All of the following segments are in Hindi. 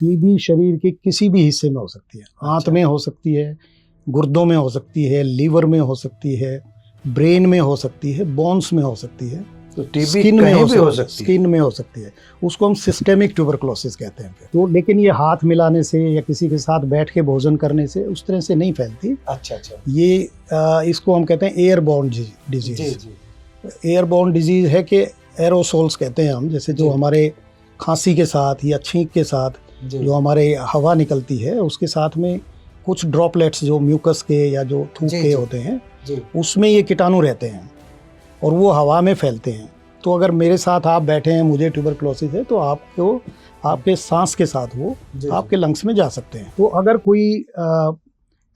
टीबी शरीर के किसी भी हिस्से में हो सकती है। आंत में हो सकती है, गुर्दों में हो सकती है, लीवर में हो सकती है, ब्रेन में हो सकती है, बोन्स में हो सकती है, तो टीबी स्किन में कहीं भी हो सकती है। स्किन में हो सकती है। उसको हम सिस्टेमिक ट्यूबरक्लोसिस कहते हैं। तो लेकिन ये हाथ मिलाने से या किसी के साथ बैठ के भोजन करने से उस तरह से नहीं फैलती। अच्छा अच्छा। ये इसको हम कहते हैं एयरबोर्न डिजीज। एयरबोर्न डिजीज है कि एरोसोल्स कहते हैं हम, जैसे जो हमारे खांसी के साथ या छींक के साथ जो हमारे हवा निकलती है उसके साथ में कुछ ड्रॉपलेट्स जो म्यूकस के या जो थूक के होते हैं उसमें ये कीटाणु रहते हैं और वो हवा में फैलते हैं। तो अगर मेरे साथ आप बैठे हैं, मुझे ट्यूबरक्लोसिस है, तो आपको आपके सांस के साथ वो आपके लंग्स में जा सकते हैं। तो अगर कोई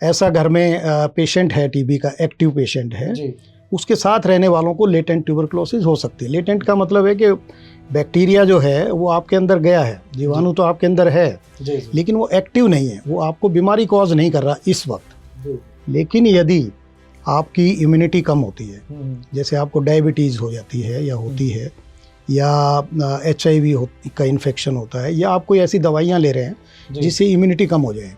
ऐसा घर में पेशेंट है, टीबी का एक्टिव पेशेंट है, उसके साथ रहने वालों को लेटेंट ट्यूबरक्लोसिस हो सकती है। लेटेंट का मतलब है कि बैक्टीरिया जो है वो आपके अंदर गया है, जीवाणु तो आपके अंदर है, लेकिन वो एक्टिव नहीं है, वो आपको बीमारी कॉज नहीं कर रहा इस वक्त। लेकिन यदि आपकी इम्यूनिटी कम होती है, जैसे आपको डायबिटीज़ हो जाती है या होती है, या HIV का इन्फेक्शन होता है, या आप कोई ऐसी दवाइयाँ ले रहे हैं जिससे इम्यूनिटी कम हो जाए,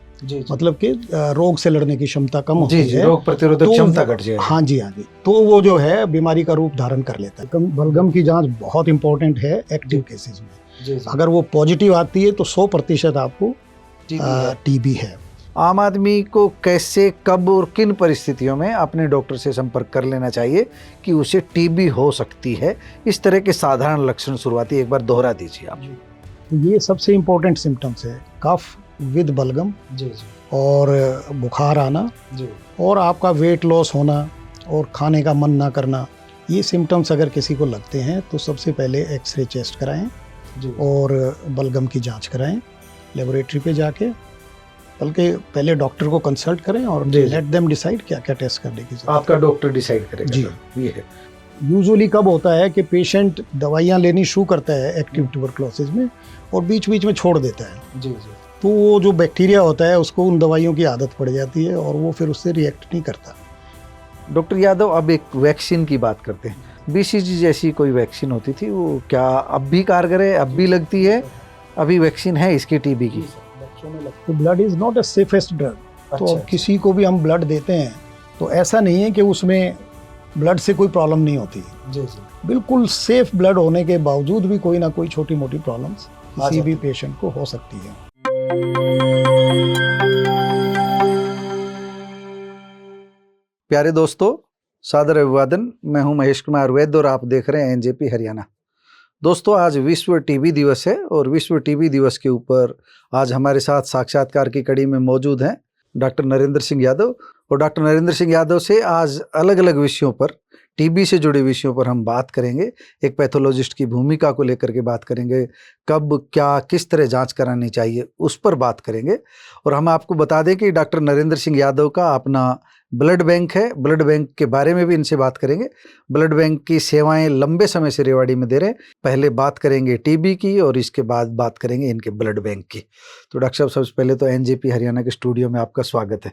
मतलब कि रोग से लड़ने की क्षमता कम होती है, रोग प्रतिरोधक क्षमता घट जाए। हाँ जी, तो वो जो है बीमारी का रूप धारण कर लेता है। बलगम की जांच बहुत इंपॉर्टेंट है एक्टिव केसेस में। अगर वो पॉजिटिव आती है तो 100% आपको टीबी है। आम आदमी को कैसे, कब और किन परिस्थितियों में अपने डॉक्टर से संपर्क कर लेना चाहिए कि उसे टीबी हो सकती है? इस तरह के साधारण लक्षण शुरुआती एक बार दोहरा दीजिए आप। ये सबसे इम्पोर्टेंट सिम्टम्स है, कफ विद बलगम और बुखार आना और आपका वेट लॉस होना और खाने का मन ना करना। ये सिम्टम्स अगर किसी को लगते हैं तो सबसे पहले एक्सरे चेस्ट कराएं और बलगम की जांच कराएं लेबोरेटरी पे जाके, बल्कि पहले डॉक्टर को कंसल्ट करें और लेट देम डिसाइड क्या क्या टेस्ट करने की जरूरत है। आपका डॉक्टर डिसाइड करेगा जी। ये है। यूजुअली कब होता है कि पेशेंट दवाइयाँ लेनी शुरू करता है एक्टिव ट्यूबरक्लोसिस में और बीच बीच में छोड़ देता है, तो वो जो बैक्टीरिया होता है उसको उन दवाइयों की आदत पड़ जाती है और वो फिर उससे रिएक्ट नहीं करता। डॉक्टर यादव, अब एक वैक्सीन की बात करते हैं। BCG जैसी कोई वैक्सीन होती थी, वो क्या अब भी कारगर है, अब भी लगती है? अभी वैक्सीन है इसकी टीबी की? तो blood is not a safest drug. तो अब किसी को भी हम ब्लड देते हैं तो ऐसा नहीं है कि उसमें ब्लड से कोई प्रॉब्लम नहीं होती। बिल्कुल सेफ ब्लड होने के बावजूद भी कोई ना कोई छोटी मोटी प्रॉब्लम्स किसी भी पेशेंट को हो सकती है। प्यारे दोस्तों, सादर अभिवादन। मैं हूं महेश कुमार वैद्य और आप देख रहे हैं NJP हरियाणा। दोस्तों, आज विश्व टीबी दिवस है और विश्व टीबी दिवस के ऊपर आज हमारे साथ साक्षात्कार की कड़ी में मौजूद हैं डॉक्टर नरेंद्र सिंह यादव। और डॉक्टर नरेंद्र सिंह यादव से आज अलग अलग विषयों पर, टीबी से जुड़े विषयों पर हम बात करेंगे। एक पैथोलॉजिस्ट की भूमिका को लेकर के बात करेंगे, कब क्या किस तरह जांच करानी चाहिए उस पर बात करेंगे। और हम आपको बता दें कि डॉक्टर नरेंद्र सिंह यादव का अपना ब्लड बैंक है, ब्लड बैंक के बारे में भी इनसे बात करेंगे। ब्लड बैंक की सेवाएं लंबे समय से रेवाड़ी में दे रहे हैं। पहले बात करेंगे टीबी की और इसके बाद बात करेंगे इनके ब्लड बैंक की। तो डॉक्टर साहब, सबसे पहले तो NJP हरियाणा के स्टूडियो में आपका स्वागत है।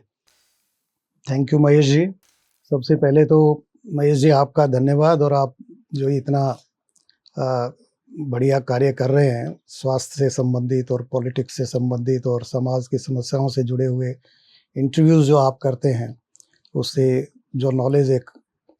Thank you Mahesh ji. सबसे पहले तो महेश जी आपका धन्यवाद, और आप जो इतना बढ़िया कार्य कर रहे हैं स्वास्थ्य से संबंधित और पॉलिटिक्स से संबंधित और समाज की समस्याओं से जुड़े हुए इंटरव्यूज़ जो आप करते हैं, उससे जो नॉलेज एक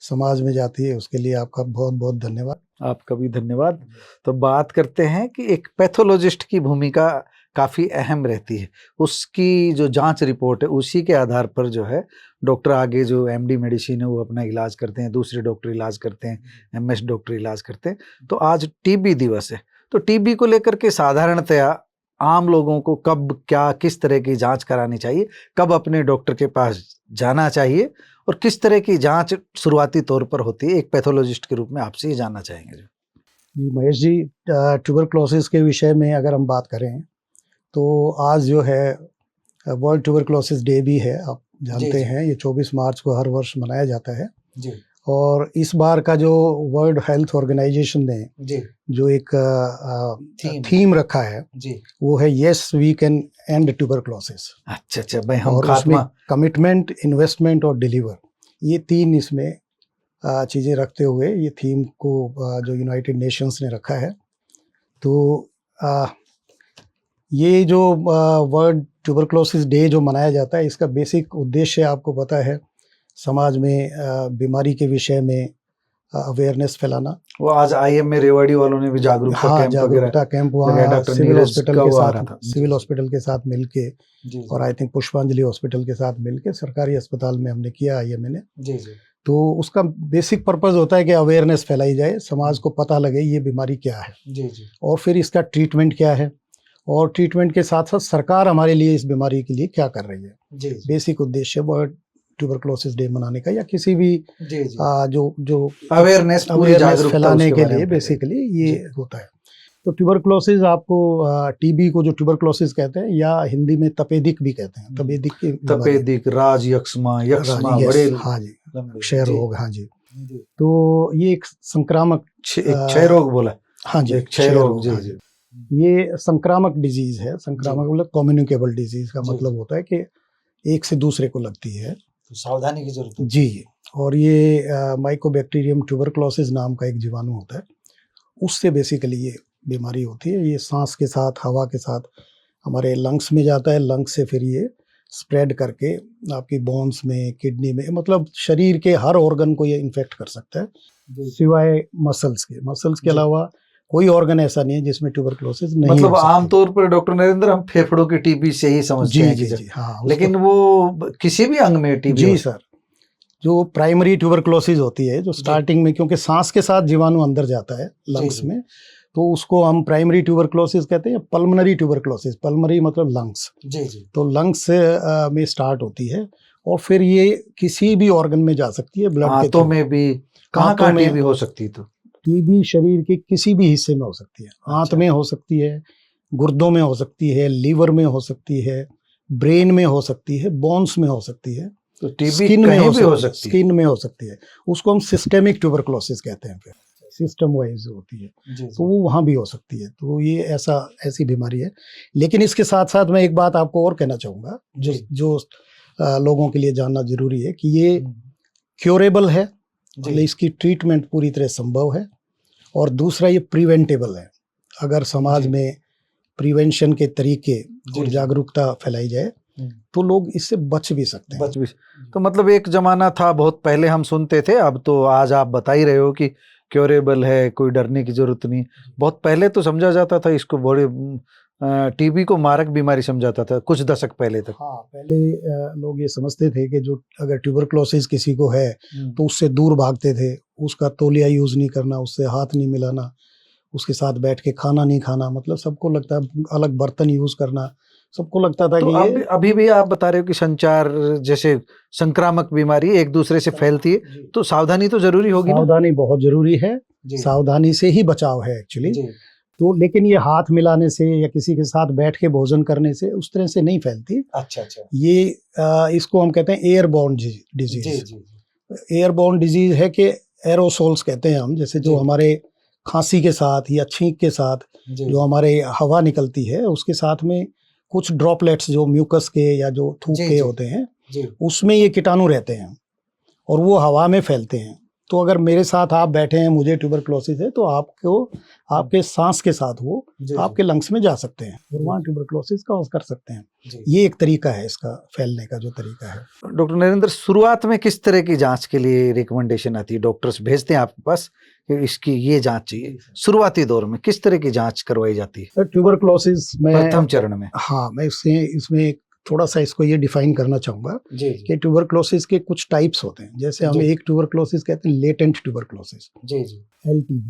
समाज में जाती है, उसके लिए आपका बहुत बहुत धन्यवाद। आपका भी धन्यवाद। तो बात करते हैं कि एक पैथोलॉजिस्ट की भूमिका काफ़ी अहम रहती है। उसकी जो जांच रिपोर्ट है उसी के आधार पर जो है डॉक्टर आगे जो MD मेडिसिन है वो अपना इलाज करते हैं, दूसरे डॉक्टर इलाज करते हैं, MS डॉक्टर इलाज करते हैं। तो आज टीबी दिवस है, तो टीबी को लेकर के साधारणतया आम लोगों को कब क्या किस तरह की जांच करानी चाहिए, कब अपने डॉक्टर के पास जाना चाहिए और किस तरह की जांच शुरुआती तौर पर होती है, एक पैथोलॉजिस्ट के रूप में आपसे ये जानना चाहेंगे। जी महेश जी, ट्यूबरक्लोसिस के विषय में अगर हम बात करें तो आज जो है वर्ल्ड ट्यूबरक्लोसिस डे भी है, आप जानते हैं। ये 24 मार्च को हर वर्ष मनाया जाता है जी। और इस बार का जो वर्ल्ड हेल्थ ऑर्गेनाइजेशन ने जो एक थीम रखा है जी, वो है yes we can and tuberculosis. अच्छा भाई, हम और उसमें कमिटमेंट, इन्वेस्टमेंट और डिलीवर, ये तीन इसमें चीज़ें रखते हुए ये थीम को जो यूनाइटेड नेशंस ने रखा है। तो ये जो वर्ल्ड ट्यूबरक्लोसिस डे जो मनाया जाता है, इसका बेसिक उद्देश्य आपको पता है, समाज में बीमारी के विषय में अवेयरनेस फैलाना। वो आज IM में रेवाड़ी वालों ने भी जागरूकता हाँ, कैंप जागरूकता कैंप वहाँ सिविल हॉस्पिटल के साथ मिलके, और आई थिंक पुष्पांजलि हॉस्पिटल के साथ मिलके सरकारी अस्पताल में हमने किया IM ने। तो उसका बेसिक पर्पस होता है कि अवेयरनेस फैलाई जाए, समाज को पता लगे ये बीमारी क्या है, और फिर इसका ट्रीटमेंट क्या है, और ट्रीटमेंट के साथ साथ सरकार हमारे लिए इस बीमारी के लिए क्या कर रही है। बेसिक उद्देश्य वर्ल्ड ट्यूबरक्लोसिस डे मनाने का, या किसी भी जो अवेयरनेस फैलाने के लिए बेसिकली ये होता है। तो ट्यूबरक्लोसिस आपको TB को जो ट्यूबरक्लोसिस कहते हैं, या हिंदी में तपेदिक भी कहते हैं। तपेदिक, राज यक्ष्मा, बड़े, हाँ जी, क्षय रोग, हाँ जी। तो ये एक संक्रामक क्षय रोग बोला, हाँ जी, क्षय रोग, जी। ये संक्रामक डिजीज है। संक्रामक मतलब कम्युनिकेबल डिजीज का मतलब होता है कि एक से दूसरे को लगती है, तो सावधानी की जरूरत है जी। और ये माइकोबैक्टीरियम ट्यूबरक्लोसिस नाम का एक जीवाणु होता है, उससे बेसिकली ये बीमारी होती है। ये सांस के साथ, हवा के साथ हमारे लंग्स में जाता है, लंग्स से फिर ये स्प्रेड करके आपकी बोन्स में, किडनी में, मतलब शरीर के हर ऑर्गन को ये इन्फेक्ट कर सकता है, सिवाय मसल्स के अलावा कोई ऑर्गन ऐसा नहीं है जिसमें ट्यूबरक्लोसिस नहीं। मतलब आमतौर पर डॉक्टर नरेंद्र हम फेफड़ों की TB से ही समझते हैं जी, हाँ, लेकिन वो किसी भी अंग में TB? जी सर, जो प्राइमरी ट्यूबरक्लोसिस होती है, जो स्टार्टिंग में, क्योंकि सांस के साथ जीवाणु अंदर जाता है लंग्स में, तो उसको हम प्राइमरी ट्यूबरक्लोसिस कहते हैं, पल्मोनरी ट्यूबरक्लोसिस। पल्मोनरी मतलब लंग्स, तो लंग्स में स्टार्ट होती है, और फिर ये किसी भी ऑर्गन में जा सकती है, ब्लड के हाथों में भी, कहाँ TB हो सकती है? तो TB शरीर के किसी भी हिस्से में हो सकती है। आंत में हो सकती है, गुर्दों में हो सकती है, लीवर में हो सकती है, ब्रेन में हो सकती है, बोन्स में हो सकती है, तो TB स्किन में हो सकती है, स्किन में हो सकती है। उसको हम सिस्टेमिक ट्यूबरक्लोसिस कहते हैं, फिर सिस्टम वाइज होती है, तो वो वहाँ भी हो सकती है। तो ये ऐसी बीमारी है। लेकिन इसके साथ साथ मैं एक बात आपको और कहना चाहूँगा, जो लोगों के लिए जानना जरूरी है, कि ये क्योरेबल है, मतलब इसकी ट्रीटमेंट पूरी तरह संभव है, और दूसरा ये प्रिवेंटेबल है। अगर समाज में प्रिवेंशन के तरीके और जागरूकता फैलाई जाए तो लोग इससे बच भी सकते हैं। तो मतलब एक जमाना था, बहुत पहले हम सुनते थे, अब तो आज आप बता ही रहे हो कि क्योरेबल है, कोई डरने की जरूरत नहीं। बहुत पहले तो समझा जाता था इसको, बड़े TB को मारक बीमारी समझाता था कुछ दशक पहले तक। हाँ, पहले लोग ये समझते थे कि जो अगर ट्यूबरक्लोसिस किसी को है तो उससे दूर भागते थे, उसका तौलिया यूज नहीं करना, उससे हाथ नहीं मिलाना, उसके साथ बैठ के खाना नहीं खाना, मतलब सबको लगता है अलग बर्तन यूज करना, सबको लगता था तो कि अभी भी आप बता रहे हो कि संचार जैसे संक्रामक बीमारी एक दूसरे से फैलती है, तो सावधानी तो जरूरी होगी ना? सावधानी बहुत जरूरी है, सावधानी से ही बचाव है एक्चुअली। तो लेकिन ये हाथ मिलाने से या किसी के साथ बैठ के भोजन करने से उस तरह से नहीं फैलती। अच्छा। ये इसको हम कहते हैं एयरबोर्न डिजीज। एयरबोर्न डिजीज है कि एरोसोल्स कहते हैं हम, जैसे जो हमारे खांसी के साथ या छींक के साथ जो हमारे हवा निकलती है, उसके साथ में कुछ ड्रॉपलेट्स जो म्यूकस के या जो थूक के होते हैं, उसमें ये कीटाणु रहते हैं और वो हवा में फैलते हैं। तो अगर मेरे साथ आप बैठे हैं, मुझे ट्यूबरक्लोसिस है, तो आपको आपके सांस के साथ वो आपके लंग्स में जा सकते हैं और वहाँ ट्यूबरक्लोसिस का कर सकते हैं। ये एक तरीका है इसका फैलने का, जो तरीका है। डॉक्टर नरेंद्र, शुरुआत में किस तरह की जांच के लिए रिकमेंडेशन आती है? डॉक्टर्स भेजते हैं आपके पास कि इसकी ये जांच चाहिए, शुरुआती दौर में किस तरह की जांच करवाई जाती है ट्यूबरक्लोसिस में? प्रथम चरण में। हाँ, मैं इसमें थोड़ा सा इसको ये डिफाइन करना चाहूँगा कि ट्यूबरक्लोसिस के कुछ टाइप्स होते हैं। जैसे हम एक ट्यूबरक्लोसिस कहते हैं लेटेंट ट्यूबरक्लोसिस, LTB।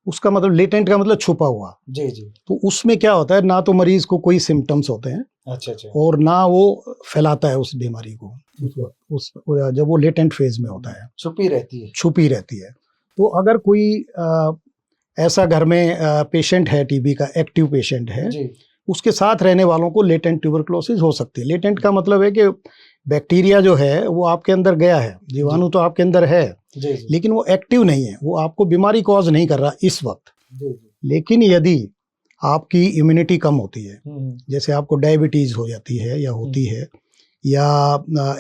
उसका मतलब लेटेंट का मतलब छुपा हुआ। तो उसमें क्या होता है, ना तो मरीज को कोई सिम्टम्स होते हैं, और ना वो फैलाता है उस बीमारी को जब वो लेटेंट फेज में होता है, छुपी रहती है। तो अगर कोई ऐसा घर में पेशेंट है, TB का एक्टिव पेशेंट है, उसके साथ रहने वालों को लेटेंट ट्यूबरक्लोसिस हो सकती है। लेटेंट का मतलब है कि बैक्टीरिया जो है वो आपके अंदर गया है, जीवाणु तो आपके अंदर है, लेकिन वो एक्टिव नहीं है, वो आपको बीमारी कॉज नहीं कर रहा इस वक्त। लेकिन यदि आपकी इम्यूनिटी कम होती है, जैसे आपको डायबिटीज हो जाती है या होती है, या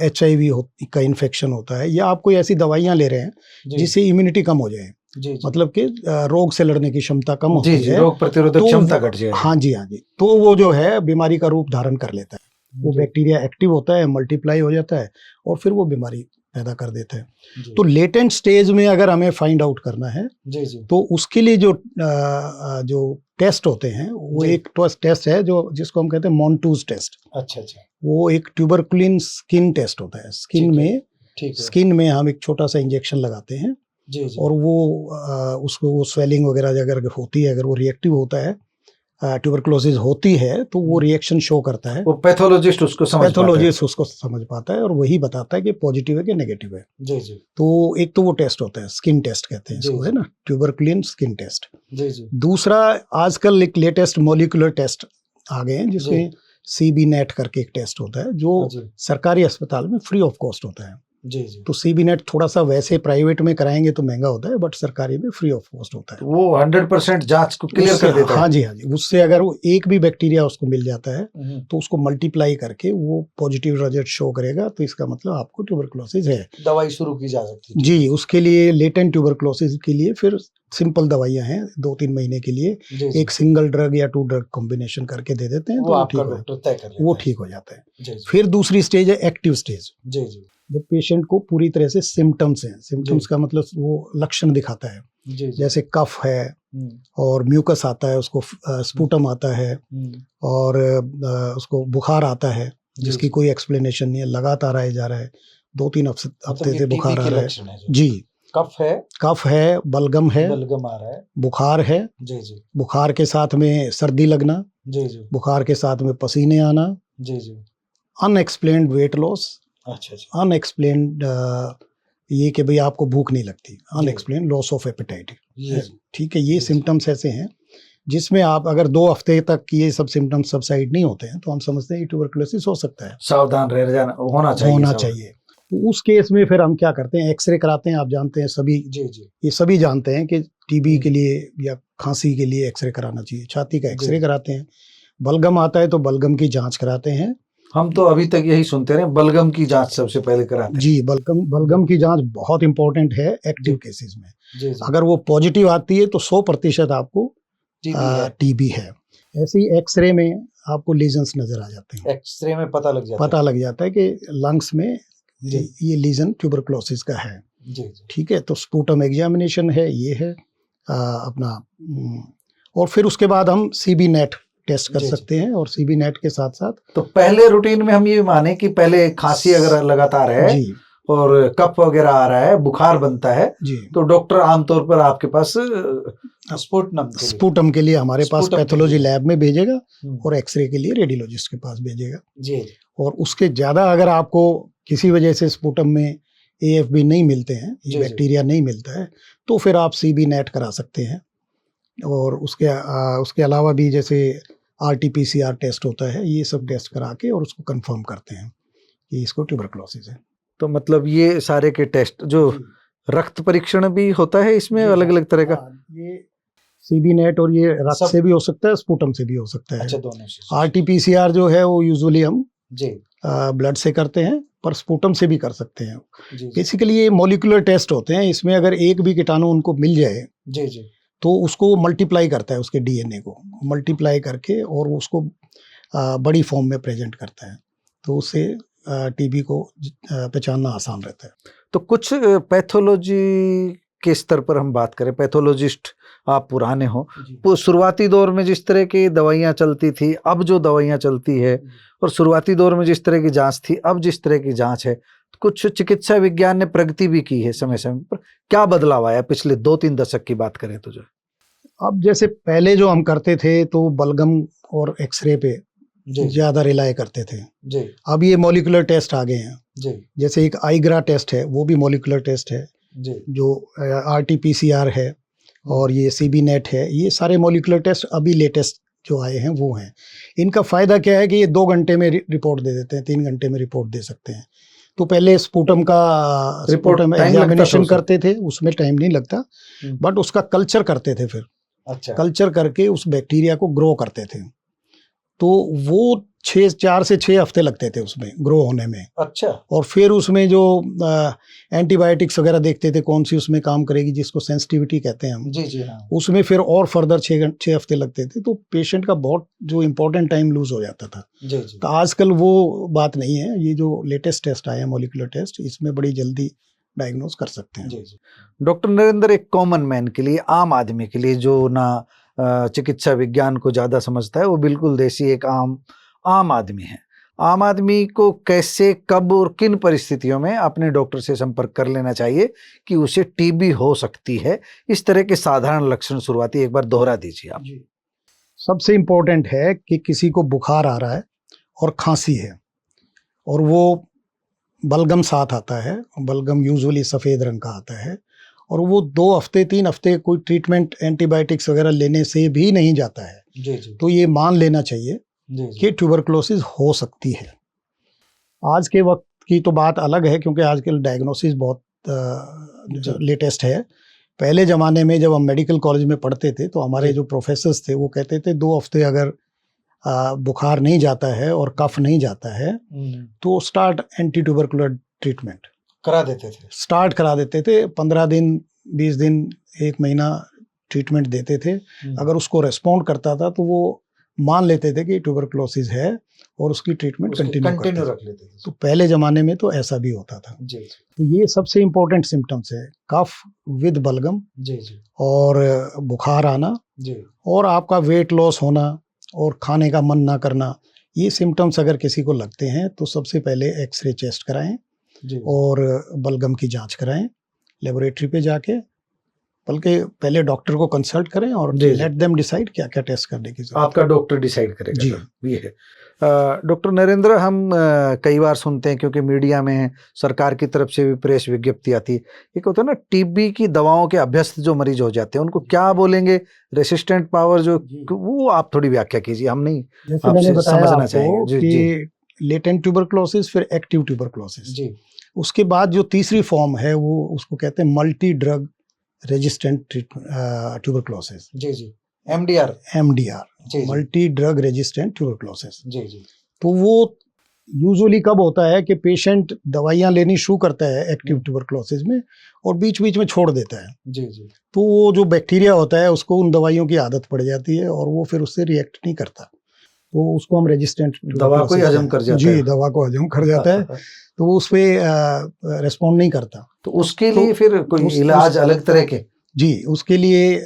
HIV का इन्फेक्शन होता है, या आप कोई ऐसी दवाइयाँ ले रहे हैं जिससे इम्यूनिटी कम हो जाए, जी, जी। मतलब कि रोग से लड़ने की क्षमता कम होती जी, जी, है, रोग प्रतिरोधक तो क्षमता घट जाए। हाँ जी, हाँ जी, तो वो जो है बीमारी का रूप धारण कर लेता है। वो जी, बैक्टीरिया एक्टिव होता है, मल्टीप्लाई हो जाता है और फिर वो बीमारी पैदा कर देता है। जी, तो लेटेंट स्टेज में अगर हमें फाइंड आउट करना है, जी, जी, तो उसके लिए जो टेस्ट होते हैं, वो जी। एक टेस्ट है जो जिसको हम कहते हैं मॉन्टूज टेस्ट। अच्छा, अच्छा, वो एक ट्यूबरकुलिन स्किन टेस्ट होता है। ठीक है, ठीक है। स्किन में हम एक छोटा सा इंजेक्शन लगाते हैं जी, जी, और वो उसको वो स्वेलिंग वगैरह अगर होती है, अगर वो रिएक्टिव होता है, ट्यूबरकुलोसिस होती है, तो वो रिएक्शन शो करता है। वो पैथोलॉजिस्ट उसको समझ पाता है। पैथोलॉजिस्ट उसको समझ पाता है और वही बताता है कि पॉजिटिव है कि नेगेटिव है। जी, जी, तो एक तो वो टेस्ट होता है, स्किन टेस्ट कहते हैं जी, इसको, जी। है ना, ट्यूबरकुलिन स्किन टेस्ट। जी, जी, दूसरा, आजकल एक लेटेस्ट मॉलिक्यूलर टेस्ट आ गए हैं, जिसमें सीबी नेट करके एक टेस्ट होता है, जो हाँ जी, सरकारी अस्पताल में फ्री ऑफ कॉस्ट होता है। जी, जी। तो सीबी नेट थोड़ा सा वैसे प्राइवेट में कराएंगे तो महंगा होता है, बट सरकारी में फ्री ऑफ कॉस्ट होता है। तो वो 100% जांच को क्लियर उससे, कर देता है। हाँ जी, हाँ जी, उससे अगर वो एक भी बैक्टीरिया उसको मिल जाता है, हम्म, तो उसको मल्टीप्लाई करके वो पॉजिटिव रिजल्ट शो करेगा, तो इसका मतलब आपको ट्यूबरकुलोसिस है। दवाई शुरू की जा सकती है। जी, उसके लिए लेटेंट ट्यूबरकुलोसिस के लिए फिर सिंपल दवाइयां हैं, 2-3 महीने के लिए जी, जी। एक सिंगल ड्रग या 2 ड्रग कॉम्बिनेशन करके दे देते हैं, वो तो आपका ठीक डॉक्टर तय कर लेता वो है। ठीक हो जाता है। जी, जी, फिर दूसरी स्टेज है एक्टिव स्टेज, जी, जी, जब पेशेंट को पूरी तरह से सिम्टम्स हैं। सिम्टम्स जी। का मतलब वो लक्षण दिखाता है, जी, जी। जैसे कफ है हम्म, और म्यूकस आता है, उसको स्पूटम आता है हम्म, और उसको बुखार आता है, जी, जिसकी जी। कोई एक्सप्लेनेशन नहीं है, लगातार आए जा रहा है, 2-3 मतलब हफ्ते ये से टीबी बुखार आ के रहा है। लक्षण है जो। जी, कफ है, कफ है, बलगम है, बलगम आ रहा है। बुखार है, जी, जी, बुखार के साथ में सर्दी लगना, जी, जी, बुखार के साथ में पसीने आना, जी, जी। अनएक्सप्लेन्ड वेट लॉस, अच्छा, अच्छा। अनएक्सप्लेन्ड ये कि भाई आपको भूख नहीं लगती, जी। Unexplained loss of appetite. ये जी, ठीक है, ये जी। सिम्टम्स ऐसे हैं जिसमें आप अगर 2 हफ्ते तक ये सब सिम्टम्स सबसाइड नहीं होते हैं, तो हम समझते हैं कि ट्यूबरकुलोसिस हो सकता है, सावधान रह जाना होना चाहिए। होना सावधान। चाहिए। तो उस केस में फिर हम क्या करते हैं, एक्सरे कराते हैं। आप जानते हैं सभी, जी, जी, ये सभी जानते हैं कि टीबी के लिए या खांसी के लिए एक्सरे कराना चाहिए। छाती का एक्सरे जी। कराते हैं, बलगम आता है तो बलगम की जांच कराते हैं। हम तो अभी तक यही सुनते रहे, बलगम की जांच सबसे पहले कराते हैं। जी, बलगम की जांच बहुत इंपॉर्टेंट है एक्टिव जी। केसेस में। जी, जी। अगर वो पॉजिटिव आती है तो 100% आपको टीबी है। टीबी है। ऐसे ही एक्सरे में आपको लीजन्स नजर आ जाते हैं, एक्सरे में पता लग जाता पता लग जाता है कि लंग्स में जी। ये लीजन ट्यूबरकुलोसिस का है। है। जी, जी, ठीक है, तो स्पूटम एग्जामिनेशन है, ये है अपना और फिर उसके बाद हम सीबी नेट टेस्ट कर जी, जी। सकते हैं, और सीबी नेट के साथ साथ तो पहले रूटीन में हम ये माने कि पहले खांसी अगर लगातार है जी और कफ वगैरह आ रहा है, बुखार बनता है, जी तो डॉक्टर आमतौर पर आपके पास स्पुटनम के लिए स्पूटम के लिए हमारे पास स्पूटम के पैथोलॉजी लिए। लैब में भेजेगा हम्म, और एक्सरे के लिए रेडियोलॉजिस्ट के पास भेजेगा। जी, जी, और उसके ज़्यादा अगर आपको किसी वजह से स्पूटम में एएफबी नहीं मिलते हैं, जी, ये जी। बैक्टीरिया नहीं मिलता है, तो फिर आप सीबी नेट करा सकते हैं। और उसके अलावा भी जैसे आरटीपीसीआर टेस्ट होता है, ये सब टेस्ट करा के और उसको कंफर्म करते हैं कि इसको ट्यूबरकुलोसिस है। तो मतलब ये सारे के टेस्ट जो रक्त परीक्षण भी होता है इसमें जी, अलग अलग तरह का। हाँ, ये सीबी नेट और ये रक्त सब- से भी हो सकता है, स्पूटम से भी हो सकता है। अच्छा, दोनों से। आरटीपीसीआर जो है वो यूजुअली हम जी, ब्लड से करते हैं, पर स्पूटम से भी कर सकते हैं। जी, जी, बेसिकली ये मॉलिक्यूलर टेस्ट होते हैं, इसमें अगर एक भी कीटाणु उनको मिल जाए जी, जी, तो उसको मल्टीप्लाई करता है, उसके डीएनए को मल्टीप्लाई करके और उसको बड़ी फॉर्म में प्रेजेंट करता है, तो उससे टीबी को पहचानना आसान रहता है। तो कुछ पैथोलॉजी के स्तर पर हम बात करें, पैथोलॉजिस्ट आप पुराने हो, तो शुरुआती दौर में जिस तरह की दवाइयाँ चलती थी, अब जो दवाइयाँ चलती है, और शुरुआती दौर में जिस तरह की जांच थी, अब जिस तरह की जांच है, कुछ चिकित्सा विज्ञान ने प्रगति भी की है समय समय पर। क्या बदलाव आया पिछले 2-3 दशक की बात करें तो? जो अब जैसे पहले जो हम करते थे तो बलगम और एक्सरे पे जी, ज़्यादा रिलाय करते थे। जी, अब ये मॉलिक्यूलर टेस्ट आ गए हैं, जी, जैसे एक आईग्रा टेस्ट है, वो भी मॉलिक्यूलर टेस्ट है, जी, जो आरटीपीसीआर है और ये सीबी नेट है, ये सारे मॉलिक्यूलर टेस्ट अभी लेटेस्ट जो आए हैं वो हैं। इनका फ़ायदा क्या है कि ये 2 घंटे में रिपोर्ट दे देते हैं, 3 घंटे में रिपोर्ट दे सकते हैं। तो पहले स्पूटम time एग्जामिनेशन लगता था करते थे, उसमें टाइम नहीं लगता, बट उसका कल्चर करते थे, फिर अच्छा, कल्चर करके उस बैक्टीरिया को ग्रो करते थे। तो वो 4 से 6 हफ्ते लगते थे उसमें ग्रो होने में। अच्छा। और फिर उसमें जो एंटीबायोटिक्स वगैरह देखते थे कौन सी उसमें काम करेगी, जिसको सेंसिटिविटी कहते हैं हम, जी जी हाँ। उसमें फिर और फर्दर 6 हफ्ते लगते थे। तो पेशेंट का बहुत जो इम्पोर्टेंट टाइम लूज हो जाता था। जी जी। तो आजकल वो बात नहीं है। ये जो लेटेस्ट टेस्ट आए हैं मॉलिक्यूलर टेस्ट, इसमें बड़ी जल्दी डायग्नोज कर सकते हैं। जी जी। डॉक्टर नरेंद्र, एक कॉमन मैन के लिए, आम आदमी के लिए जो ना चिकित्सा विज्ञान को ज़्यादा समझता है, वो बिल्कुल देसी एक आम आदमी है, आम आदमी को कैसे, कब और किन परिस्थितियों में अपने डॉक्टर से संपर्क कर लेना चाहिए कि उसे टीबी हो सकती है? इस तरह के साधारण लक्षण शुरुआती एक बार दोहरा दीजिए आप। सबसे इम्पोर्टेंट है कि किसी को बुखार आ रहा है और खांसी है और वो बलगम साथ आता है, बलगम यूजुअली सफ़ेद रंग का आता है, और वो 2 हफ्ते 3 हफ्ते कोई ट्रीटमेंट एंटीबायोटिक्स वगैरह लेने से भी नहीं जाता है, जी जी। तो ये मान लेना चाहिए जी जी। कि ट्यूबरकुलोसिस हो सकती है। आज के वक्त की तो बात अलग है, क्योंकि आजकल डायग्नोसिस बहुत लेटेस्ट है। पहले ज़माने में जब हम मेडिकल कॉलेज में पढ़ते थे तो हमारे जो प्रोफेसर्स थे वो कहते थे 2 हफ्ते अगर बुखार नहीं जाता है और कफ नहीं जाता है तो स्टार्ट एंटी ट्यूबरकुलर ट्रीटमेंट करा देते थे। स्टार्ट करा देते थे। 15 दिन, 20 दिन, 1 महीना ट्रीटमेंट देते थे। अगर उसको रेस्पॉन्ड करता था तो वो मान लेते थे कि ट्यूबरकुलोसिस है और उसकी ट्रीटमेंट कंटिन्यू रख लेते थे। तो पहले ज़माने में तो ऐसा भी होता था। जी। तो ये सबसे इम्पोर्टेंट सिम्टम्स है, कफ विद बलगम जी जी। और बुखार आना जी। और आपका वेट लॉस होना और खाने का मन ना करना। ये सिम्टम्स अगर किसी को लगते हैं तो सबसे पहले एक्सरे चेस्ट कराएं जी। और बलगम की जांच कराएं लेबोरेटरी पे जाके, बल्कि पहले डॉक्टर को कंसल्ट करें और लेट देम डिसाइड क्या क्या टेस्ट करने की जरूरत है। आपका डॉक्टर डिसाइड करेगा जी। ये है। डॉक्टर नरेंद्र, हम कई बार सुनते हैं, क्योंकि मीडिया में सरकार की तरफ से भी प्रेस विज्ञप्ति आती है, एक होता है ना टीबी की दवाओं के अभ्यस्त जो मरीज हो जाते हैं उनको क्या बोलेंगे, रेसिस्टेंट पावर जो, वो आप थोड़ी व्याख्या कीजिए, हम नहीं जैसे मैंने बताया समझना चाहेंगे। आपको कि लेटेंट ट्यूबरकुलोसिस, फिर एक्टिव ट्यूबरकुलोसिस, जी। उसके बाद जो तीसरी फॉर्म है वो उसको कहते हैं मल्टी ड्रग रेजिस्टेंट ट्यूबरकुलोसिस। जी जी। MDR। Multi drug resistant tuberculosis. जी जी। तो वो यूजुअली कब होता है कि पेशेंट दवाइयाँ लेनी शुरू करता है एक्टिव ट्यूबरकुलोसिस में और बीच बीच में छोड़ देता है। जी जी। तो वो जो बैक्टीरिया होता है उसको उन दवाइयों की आदत पड़ जाती है और वो फिर उससे रिएक्ट नहीं करता, तो उसको हम रेजिस्टेंट दवा को हजम कर जाता है। जी, दवा को हजम कर जाता है, तो वो उस पर रेस्पॉन्ड नहीं करता। तो उसके लिए फिर कोई इलाज अलग तरह के? जी, उसके लिए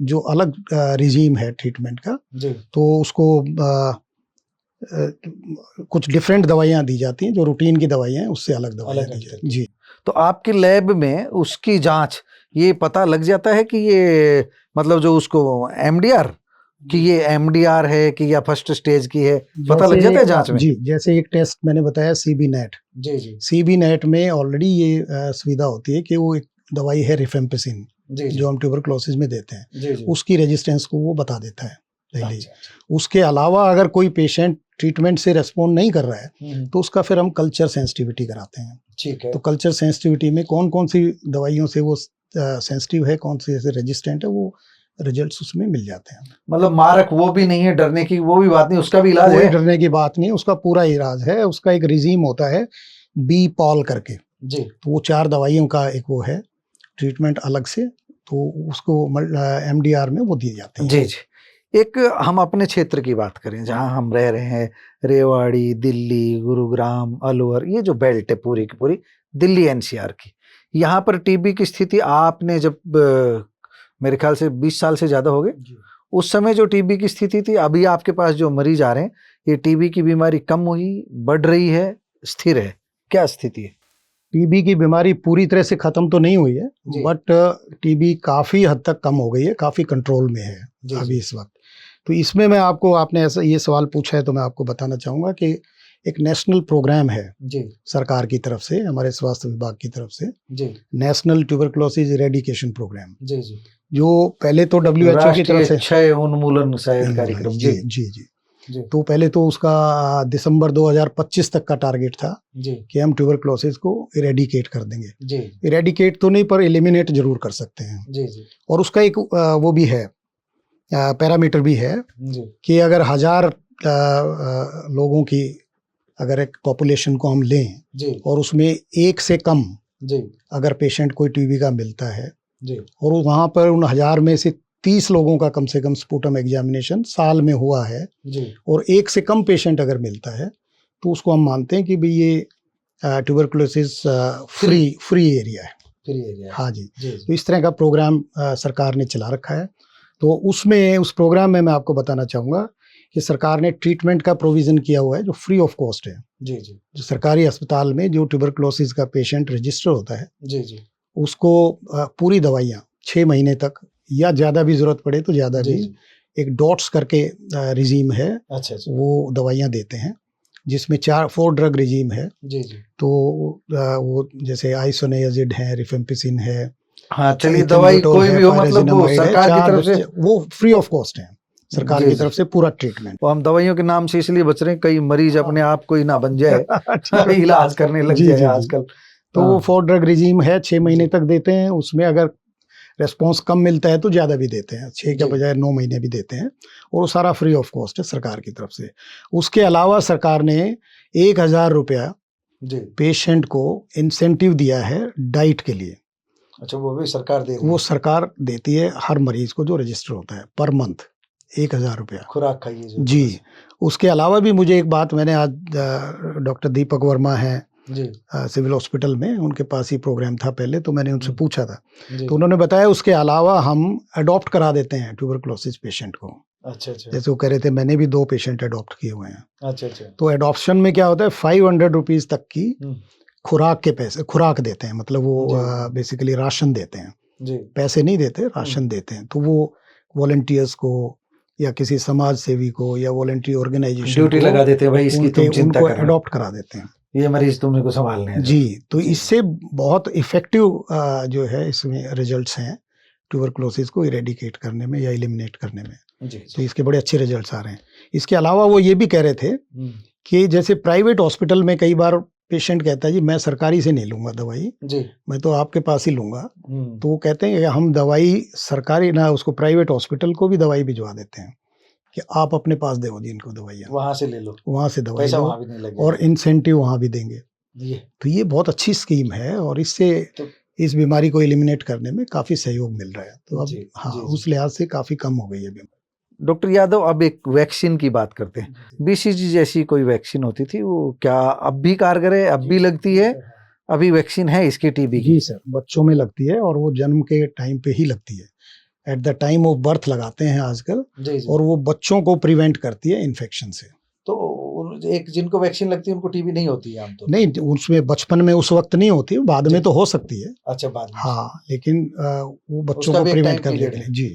जो अलग रिजीम है ट्रीटमेंट का, तो उसको कुछ डिफरेंट दवाइयाँ दी जाती हैं, जो रूटीन की दवाइयाँ हैं उससे अलग दवाइयाँ दी जाती हैं। जी। तो आपकी लैब में उसकी जांच ये पता लग जाता है कि ये मतलब जो उसको MDR कि ये MDR है कि या फर्स्ट स्टेज की है, पता लग जाता है जांच में? जी, जैसे एक टेस्ट मैंने बताया CB नेट। जी जी। CB नेट में ऑलरेडी ये सुविधा होती है कि वो एक दवाई है रिफेम्पिसिन, जो हम ट्यूबरकुलोसिस में देते हैं। जी जी। उसकी रेजिस्टेंस को वो बता देता है पहले। अच्छा। उसके अलावा अगर कोई पेशेंट ट्रीटमेंट से रेस्पॉन्ड नहीं कर रहा है तो उसका फिर हम कल्चर सेंसिटिविटी कराते हैं। ठीक है। तो कल्चर सेंसिटिविटी में कौन कौन सी दवाइयों से वो सेंसिटिव है, कौन सी से रेजिस्टेंट है, वो रिजल्ट्स उसमें मिल जाते हैं। मतलब मारक वो भी नहीं है, डरने की वो भी बात नहीं, उसका भी इलाज है? डरने की बात नहीं, उसका पूरा इलाज है। उसका एक रिजीम होता है B-POL करके जी। तो वो 4 दवाइयों का एक वो है ट्रीटमेंट अलग से, तो उसको MDR में वो दिए जाते हैं। जी जी। एक हम अपने क्षेत्र की बात करें जहां हम रह रहे हैं, रेवाड़ी, दिल्ली, गुरुग्राम, अलवर, ये जो बेल्ट है पूरी की पूरी दिल्ली NCR की, यहाँ पर टीबी की स्थिति आपने जब मेरे ख्याल से 20 साल से ज़्यादा हो गए, उस समय जो टीबी की स्थिति थी, अभी आपके पास जो मरीज आ रहे हैं, ये टीबी की बीमारी कम हुई, बढ़ रही है, स्थिर है, क्या स्थिति है? टीबी की बीमारी पूरी तरह से खत्म तो नहीं हुई है, बट टीबी काफ़ी हद तक कम हो गई है, काफ़ी कंट्रोल में है अभी इस वक्त। तो इसमें मैं आपको, आपने ऐसा ये सवाल पूछा है तो मैं आपको बताना चाहूँगा कि एक नेशनल प्रोग्राम है सरकार की तरफ से, हमारे स्वास्थ्य विभाग की तरफ से, नेशनल ट्यूबरकुलोसिस इरेडिकेशन प्रोग्राम, जो पहले तो WHO की तरफ से क्षय उन्मूलन शायद कार्यक्रम। जी जी जी। तो पहले तो उसका दिसंबर 2025 तक का टारगेट था कि हम ट्यूबरकुलोसिस को इरेडिकेट कर देंगे। इरेडिकेट तो नहीं, पर एलिमिनेट जरूर कर सकते हैं। और उसका एक वो भी है, पैरामीटर भी है कि अगर 1000 लोगों की अगर एक पॉपुलेशन को हम लें जी और उसमें 1 से कम जी अगर पेशेंट कोई टीबी का मिलता है जी और वहाँ पर उन 1000 में से 30 लोगों का कम से कम स्पुटम एग्जामिनेशन साल में हुआ है जी और 1 से कम पेशेंट अगर मिलता है तो उसको हम मानते हैं कि भाई ये ट्यूबरकुलोसिस फ्री एरिया है। Free area. हाँ जी। जी तो इस तरह का प्रोग्राम सरकार ने चला रखा है। तो उसमें उस प्रोग्राम में मैं आपको बताना चाहूँगा कि सरकार ने ट्रीटमेंट का प्रोविज़न किया हुआ है जो फ्री ऑफ कॉस्ट है। जी जी जो सरकारी अस्पताल में जो ट्यूबरकुलोसिस का पेशेंट रजिस्टर होता है जी जी उसको पूरी दवाइयाँ 6 महीने तक या ज़्यादा भी ज़रूरत पड़े तो ज़्यादा जी भी जी। एक डॉट्स करके रिजीम है, अच्छा अच्छा। वो दवाइयाँ देते हैं जिसमें 4 ड्रग रिजीम है। जी जी। तो वो जैसे आइसोनियाजिड है, रिफेम्पिसिन है, हाँ चलिए, इथेनोटोल दवाई कोई है, भी हो मतलब वो पायरेजिनामाइड है, सरकार की 4 तरफ से, वो फ्री ऑफ कॉस्ट है सरकार जी की जी। तरफ से पूरा ट्रीटमेंट। तो हम दवाइयों के नाम से इसलिए बच रहे हैं, कई मरीज अपने आप को ही ना बन जाए अच्छा। इलाज करने लग जी, जाए जी, जी। आजकल। तो वो हाँ। 4 ड्रग रिजीम है, 6 महीने जी। तक देते हैं। उसमें अगर रेस्पॉन्स कम मिलता है तो ज़्यादा भी देते हैं, 6 के जी। बजाय 9 महीने भी देते हैं और वो सारा फ्री ऑफ कॉस्ट है सरकार की तरफ से। उसके अलावा सरकार ने 1000 रुपया जी। पेशेंट को इंसेंटिव दिया है डाइट के लिए। अच्छा, वो भी सरकार दे रही वो है? सरकार देती है हर मरीज को जो रजिस्टर होता है पर मंथ 1000 रुपया। खुराक खाइए जो। जी। उसके अलावा भी मुझे एक बात, मैंने आज डॉक्टर दीपक वर्मा हैं जी सिविल हॉस्पिटल में, उनके पास ही प्रोग्राम था पहले, तो मैंने उनसे पूछा था जी। तो उन्होंने बताया उसके अलावा हम अडॉप्ट करा देते हैं ट्यूबरकुलोसिस पेशेंट को। अच्छा अच्छा। जैसे वो कह रहे थे, मैंने भी 2 पेशेंट अडॉप्ट किए हुए हैं। अच्छा अच्छा। तो अडॉप्शन में क्या होता है, 500 रुपीज़ तक की हम्म, खुराक के पैसे, खुराक देते हैं, मतलब वो जी। बेसिकली राशन देते हैं, जी पैसे नहीं देते, राशन देते हैं। तो वो वॉलंटियर्स को या किसी समाज सेवी को या वॉलंटरी ऑर्गेनाइजेशन ड्यूटी लगा देते हैं, भाई इसकी तुम चिंता उनको करना, अडॉप्ट करा देते हैं। ये मरीज तुमने को संभालने हैं। जी। तो जी। इससे बहुत इफेक्टिव जो है इसमें रिजल्ट्स हैं ट्यूबरकुलोसिस को इरेडिकेट करने में या एलिमिनेट करने में। जी तो इसके बड़े अच्छे रिजल्ट्स आ रहे हैं। इसके अलावा वो ये भी कह रहे थे हम्म, कि जैसे प्राइवेट हॉस्पिटल में कई बार पेशेंट कहता है जी मैं सरकारी से नहीं लूँगा दवाई, जी। मैं तो आपके पास ही लूँगा। हम्म, तो वो कहते हैं कि हम दवाई सरकारी ना, उसको प्राइवेट हॉस्पिटल को भी दवाई भिजवा देते हैं कि आप अपने पास दो जी इनको दवाइयाँ, वहां से ले लो, वहाँ से दवाई पैसा लो वहां भी नहीं लगेगा और इंसेंटिव वहाँ भी देंगे। ये। तो ये बहुत अच्छी स्कीम है और इससे तो इस बीमारी को एलिमिनेट करने में काफ़ी सहयोग मिल रहा है। तो अब जी, हाँ, जी, जी। उस लिहाज से काफ़ी कम हो गई है बीमारी। डॉक्टर यादव, अब एक वैक्सीन की बात करते हैं। बीसीजी जैसी कोई वैक्सीन होती थी, वो क्या अब भी कारगर है, अब भी लगती है? अभी वैक्सीन है इसकी टीबी की? जी सर, बच्चों में लगती है और वो जन्म के टाइम पे ही लगती है। At the time of birth लगाते हैं आजकल, जी जी। और वो बच्चों को प्रिवेंट करती है इन्फेक्शन से। तो एक जिनको वैक्सीन लगती है उनको टीबी नहीं होती है आमतौर? नहीं, उसमें बचपन में उस वक्त नहीं होती, बाद में तो हो सकती है। अच्छा, बाद में। हाँ, लेकिन वो बच्चों उसका को भी एक प्रिवेंट टाइम करने पीरियड के लिए है। जी,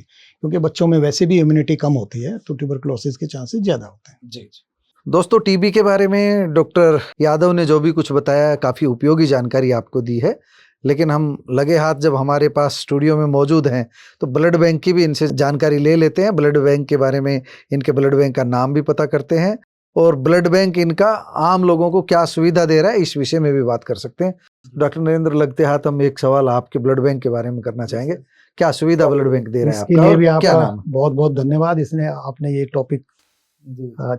क्योंकि बच्चों में वैसे भी इम्यूनिटी कम होती है तो ट्यूबरकुलोसिस के चांसेस ज़्यादा होते हैं। जी जी। दोस्तों, टीबी के बारे में डॉक्टर यादव ने जो भी कुछ बताया, काफ़ी उपयोगी जानकारी आपको दी है। लेकिन हम लगे हाथ जब हमारे पास स्टूडियो में मौजूद हैं तो ब्लड बैंक की भी इनसे जानकारी ले लेते हैं। ब्लड बैंक के बारे में, इनके ब्लड बैंक का नाम भी पता करते हैं और ब्लड बैंक इनका आम लोगों को क्या सुविधा दे रहा है, इस विषय में भी बात कर सकते हैं। डॉक्टर नरेंद्र, लगते हाथ हम एक सवाल आपके ब्लड बैंक के बारे में करना चाहेंगे। क्या सुविधा ब्लड बैंक दे रहा है इसके आपका, लिए भी और क्या आपका नाम? बहुत बहुत धन्यवाद, इसने आपने ये टॉपिक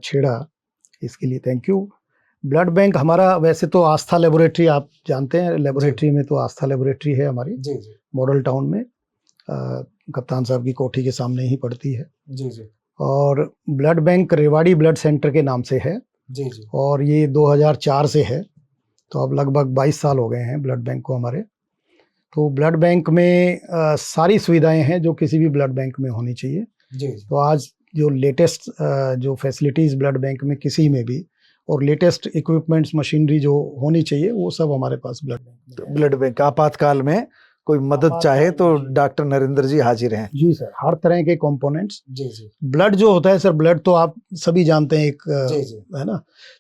छेड़ा, इसके लिए थैंक यू। ब्लड बैंक हमारा वैसे तो आस्था लेबोरेटरी, आप जानते हैं लेबोरेटरी में, तो आस्था लेबोरेटरी है हमारी जी जी मॉडल टाउन में, कप्तान साहब की कोठी के सामने ही पड़ती है। जी जी और blood bank Rewari blood centre के नाम से है जी जी। और ये 2004 से है, तो अब लगभग 22 साल हो गए हैं ब्लड बैंक को हमारे। तो ब्लड बैंक में सारी सुविधाएं हैं जो किसी भी ब्लड बैंक में होनी चाहिए। जी। तो आज जो लेटेस्ट जो फैसिलिटीज़ ब्लड बैंक में किसी में भी, और लेटेस्ट इक्विपमेंट्स, मशीनरी जो होनी चाहिए, वो सब हमारे पास ब्लड बैंक में है। ब्लड बैंक आपातकाल में कोई मदद चाहे तो डॉक्टर नरेंद्र जी हाजिर हैं। जी सर, हर तरह के कंपोनेंट्स। जी जी। ब्लड जो होता है सर, ब्लड तो आप सभी जानते हैं, एक जी जी है ना,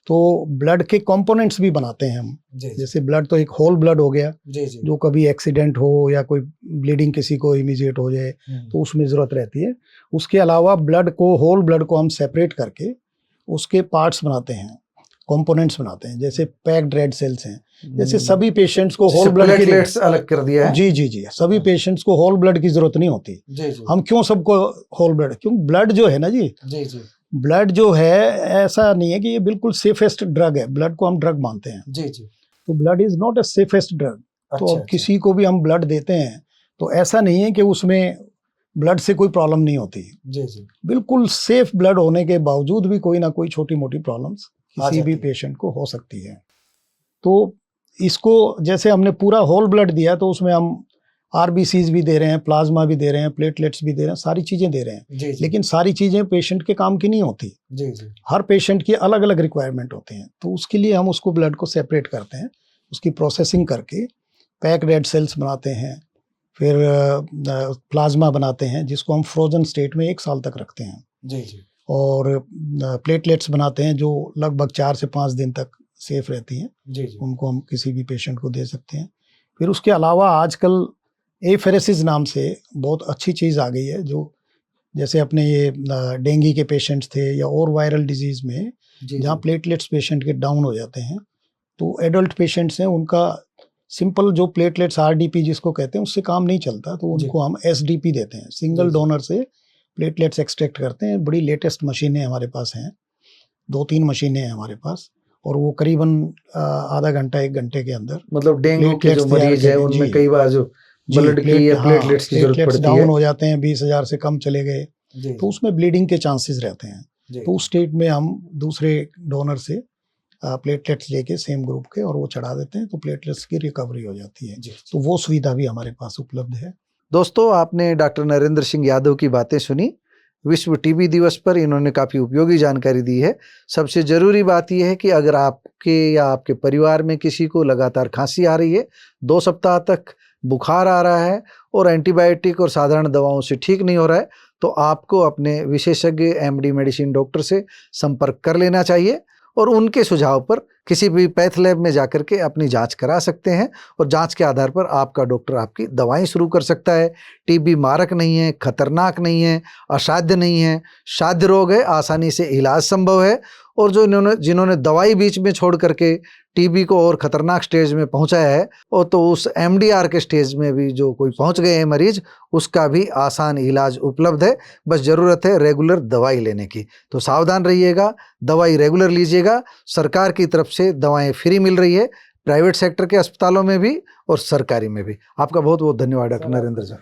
तो ब्लड के कंपोनेंट्स भी बनाते हैं हम। जी जी जैसे ब्लड तो एक होल ब्लड हो गया, जी जी। जो कभी एक्सीडेंट हो या कोई ब्लीडिंग किसी को इमीडिएट हो जाए तो उसमें ज़रूरत रहती है। उसके अलावा ब्लड को, होल ब्लड को हम सेपरेट करके उसके पार्ट्स बनाते हैं, कंपोनेंट्स बनाते हैं। जैसे पैक्ड रेड सेल्स हैं, जैसे सभी पेशेंट्स को होल ब्लड की, प्लेटलेट्स अलग कर दिया है। जी जी जी, सभी पेशेंट्स को होल ब्लड की जरूरत नहीं होती। जी जी हम क्यों सबको होल ब्लड, क्यों ब्लड जो है ना जी, जी जी ब्लड जो है, ऐसा नहीं है कि ये बिल्कुल सेफेस्ट ड्रग है, ब्लड को हम ड्रग मानते हैं। जी जी। तो blood is not a safest drug. तो अच्छा, अब किसी को भी हम ब्लड देते हैं तो ऐसा नहीं है कि उसमें ब्लड से कोई प्रॉब्लम नहीं होती। जी जी। बिल्कुल सेफ ब्लड होने के बावजूद भी कोई ना कोई छोटी मोटी प्रॉब्लम्स किसी भी जाती है। पेशेंट को हो सकती है। तो इसको जैसे हमने पूरा होल ब्लड दिया तो उसमें हम आरबीसीज भी दे रहे हैं, प्लाज्मा भी दे रहे हैं, प्लेटलेट्स भी दे रहे हैं, सारी चीज़ें दे रहे हैं। जी जी। लेकिन सारी चीज़ें पेशेंट के काम की नहीं होती। जी जी। हर पेशेंट की अलग अलग रिक्वायरमेंट होती हैं। तो उसके लिए हम उसको ब्लड को सेपरेट करते हैं, उसकी प्रोसेसिंग करके पैक रेड सेल्स बनाते हैं, फिर प्लाज्मा बनाते हैं जिसको हम फ्रोजन स्टेट में 1 साल तक रखते हैं। जी जी। और प्लेटलेट्स बनाते हैं जो लगभग 4 से 5 दिन तक सेफ रहती हैं। जी जी। उनको हम किसी भी पेशेंट को दे सकते हैं। फिर उसके अलावा आजकल एफेरेसिस नाम से बहुत अच्छी चीज़ आ गई है, जो जैसे अपने ये डेंगू के पेशेंट्स थे या और वायरल डिजीज़ में जहाँ प्लेटलेट्स पेशेंट के डाउन हो जाते हैं, तो एडल्ट पेशेंट्स हैं उनका सिंपल जो प्लेटलेट्स आरडीपी जिसको कहते हैं उससे काम नहीं चलता, तो उनको हम एसडीपी देते हैं। सिंगल डोनर से प्लेटलेट्स एक्सट्रैक्ट करते हैं। बड़ी लेटेस्ट मशीनें हमारे पास हैं, 2-3 मशीनें हैं हमारे पास, और वो करीबन आधा घंटा 1 घंटे के अंदर मतलब डेंगू के जो प्लेटलेट्स तैयार मरीज है करें। उनमें जी। कई बार जो ब्लड की या प्लेटलेट्स की जरूरत प्लेटलेट्स पड़ती है। डाउन हो जाते हैं, 20,000 से कम चले गए, जी तो उसमें ब्लीडिंग के चांसेस रहते हैं। जी। तो उस स्टेट में हम दूसरे डोनर से प्लेटलेट्स लेके सेम ग्रुप के और वो चढ़ा देते हैं, तो प्लेटलेट्स की रिकवरी हो जाती है। जी। तो वो सुविधा भी हमारे पास उपलब्ध है। दोस्तों, आपने डॉक्टर नरेंद्र सिंह यादव की बातें सुनी। विश्व टीबी दिवस पर इन्होंने काफ़ी उपयोगी जानकारी दी है। सबसे ज़रूरी बात यह है कि अगर आपके या आपके परिवार में किसी को लगातार खांसी आ रही है, 2 सप्ताह तक बुखार आ रहा है और एंटीबायोटिक और साधारण दवाओं से ठीक नहीं हो रहा है, तो आपको अपने विशेषज्ञ एमडी मेडिसिन डॉक्टर से संपर्क कर लेना चाहिए और उनके सुझाव पर किसी भी पैथ लैब में जाकर के अपनी जांच करा सकते हैं और जांच के आधार पर आपका डॉक्टर आपकी दवाएं शुरू कर सकता है। टीबी मारक नहीं है, खतरनाक नहीं है, असाध्य नहीं है, साध्य रोग है, आसानी से इलाज संभव है। और जो जिन्होंने दवाई बीच में छोड़ करके टीबी को और खतरनाक स्टेज में पहुंचाया है, और तो उस एमडीआर के स्टेज में भी जो कोई पहुंच गए हैं मरीज, उसका भी आसान इलाज उपलब्ध है। बस ज़रूरत है रेगुलर दवाई लेने की। तो सावधान रहिएगा, दवाई रेगुलर लीजिएगा। सरकार की तरफ से दवाएं फ्री मिल रही है, प्राइवेट सेक्टर के अस्पतालों में भी और सरकारी में भी। आपका बहुत बहुत धन्यवाद डॉक्टर नरेंद्र जी।